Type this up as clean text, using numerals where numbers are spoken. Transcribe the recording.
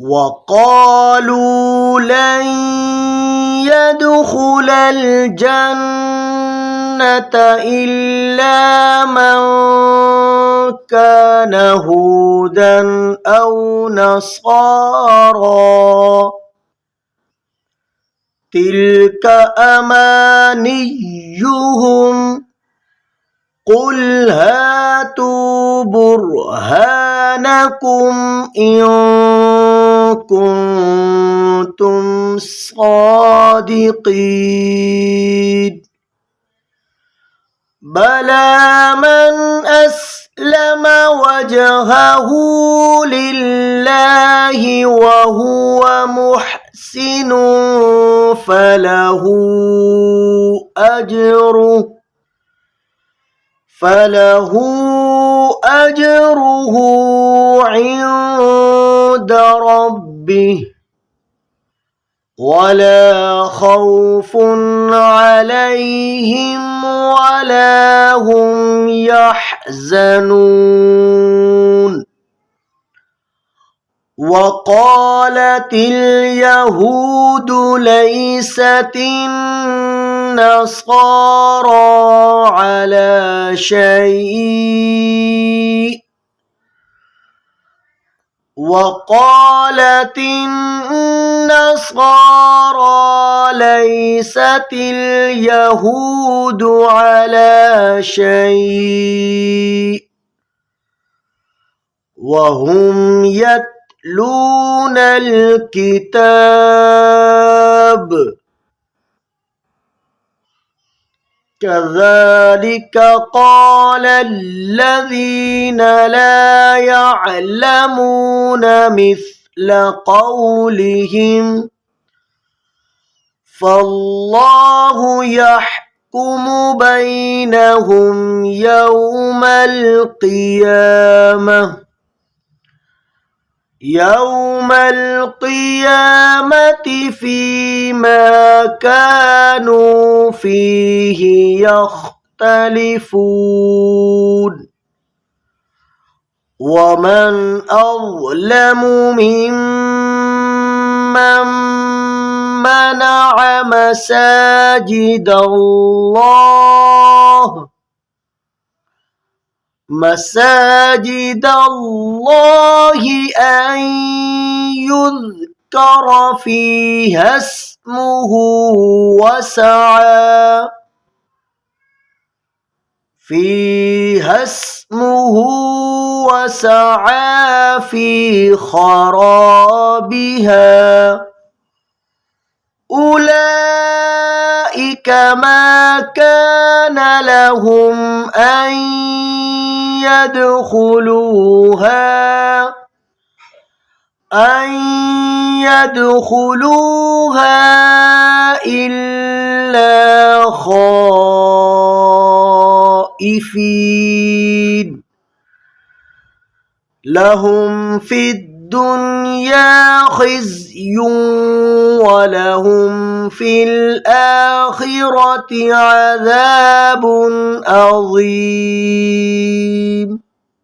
وقالوا لن يدخل الجنة إلا من كان هودا أو نصارى تلك أمانيهم قل هاتوا برهانكم إن كنتم صادقين بلى من أسلم وجهه لله وهو محسن فله أجره عند ربه ولا خوف عليهم ولا هم يحزنون وقالت اليهود ليست النصارى على شيء وقالت النصارى ليست اليهود على شيء وهم يتلون الكتاب كذلك قال الذين لا يعلمون مثل قولهم فالله يحكم بينهم يوم القيامة فيما كانوا فيه يختلفون ومن أظلم ممن منع مساجد الله أن يذكر فيها اسمه وسعى في خرابها أولئك ما كان لهم أن يدخلوها إلا خائفين لهم في الدنيا خزي ولهم في الآخرة عذاب عظيم.